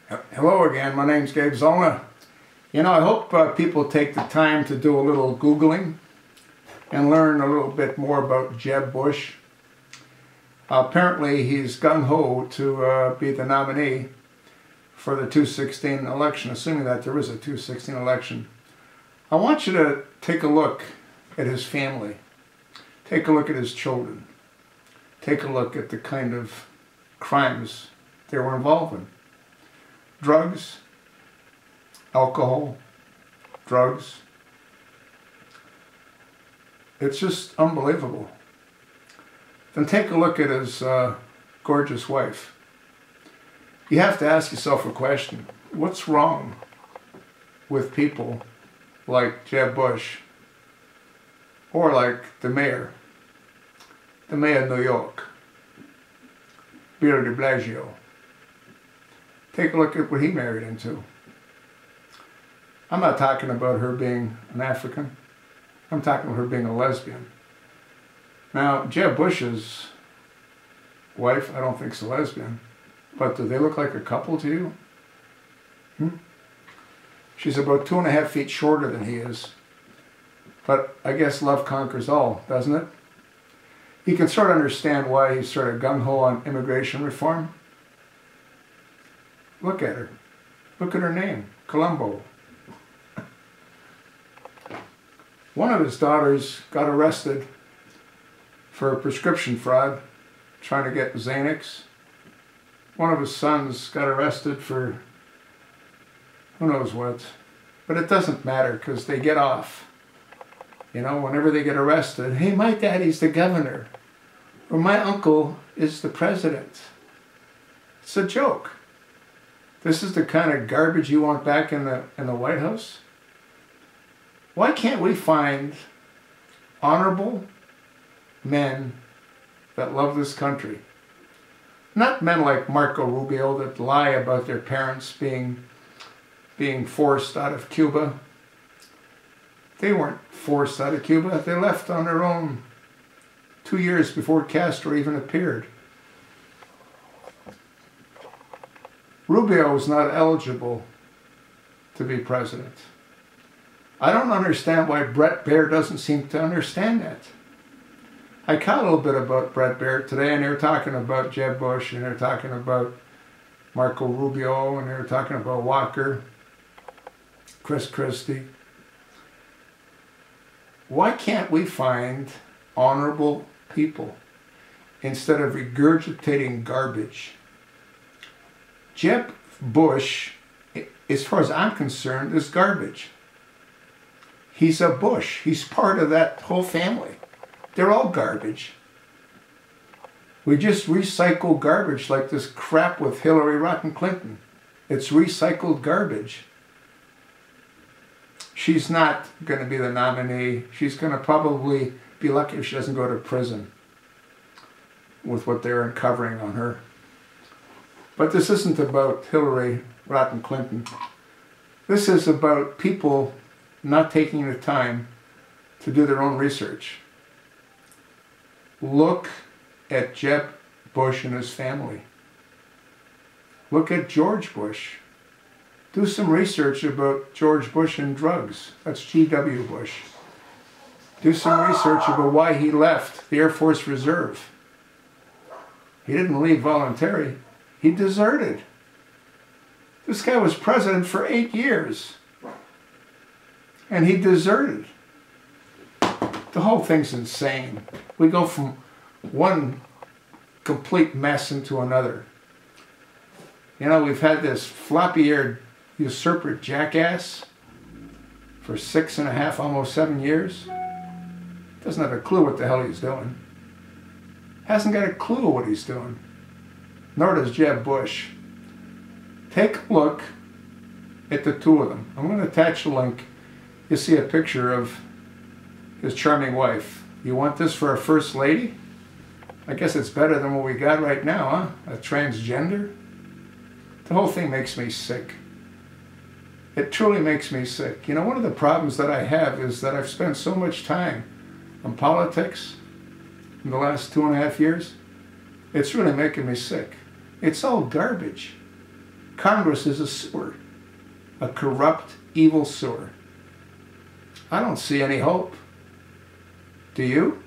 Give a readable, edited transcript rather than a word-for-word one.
Hello again, my name's Gabe Zollner. I hope people take the time to do a little Googling and learn a little bit more about Jeb Bush. Apparently he's gung-ho to be the nominee for the 2016 election, assuming that there is a 2016 election. I want you to take a look at his family. Take a look at his children. Take a look at the kind of crimes they were involved in. Drugs, alcohol, drugs. It's just unbelievable. Then take a look at his gorgeous wife. You have to ask yourself a question. What's wrong with people like Jeb Bush or like the mayor of New York, Bill de Blasio? Take a look at what he married into. I'm not talking about her being an African. I'm talking about her being a lesbian. Now, Jeb Bush's wife, I don't think is a lesbian, but do they look like a couple to you? She's about 2.5 feet shorter than he is. But I guess love conquers all, doesn't it? You can sort of understand why he's sort of gung-ho on immigration reform. Look at her. Look at her name, Colombo. One of his daughters got arrested for prescription fraud, trying to get Xanax. One of his sons got arrested for who knows what. But it doesn't matter because they get off. Whenever they get arrested, hey, my daddy's the governor, or my uncle is the president. It's a joke. This is the kind of garbage you want back in the White House? Why can't we find honorable men that love this country? Not men like Marco Rubio that lie about their parents being forced out of Cuba. They weren't forced out of Cuba. They left on their own 2 years before Castro even appeared. Rubio was not eligible to be president. I don't understand why Bret Baier doesn't seem to understand that. I caught a little bit about Bret Baier today, and they were talking about Jeb Bush, and they were talking about Marco Rubio, and they were talking about Walker, Chris Christie. Why can't we find honorable people instead of regurgitating garbage? Jeb Bush, as far as I'm concerned, is garbage. He's a Bush. He's part of that whole family. They're all garbage. We just recycle garbage like this crap with Hillary Rodham Clinton. It's recycled garbage. She's not going to be the nominee. She's going to probably be lucky if she doesn't go to prison with what they're uncovering on her. But this isn't about Hillary Rodham Clinton. This is about people not taking the time to do their own research. Look at Jeb Bush and his family. Look at George Bush. Do some research about George Bush and drugs. That's G.W. Bush. Do some research about why he left the Air Force Reserve. He didn't leave voluntarily. He deserted. This guy was president for 8 years. And he deserted. The whole thing's insane. We go from one complete mess into another. We've had this floppy-eared usurper jackass for 6.5, almost 7 years. Doesn't have a clue what the hell he's doing. Hasn't got a clue what he's doing. Nor does Jeb Bush. Take a look at the two of them. I'm going to attach a link. You'll see a picture of his charming wife. You want this for a first lady? I guess it's better than what we got right now, huh? A transgender? The whole thing makes me sick. It truly makes me sick. One of the problems that I have is that I've spent so much time on politics in the last 2.5 years. It's really making me sick. It's all garbage. Congress is a sewer, a corrupt, evil sewer. I don't see any hope. Do you?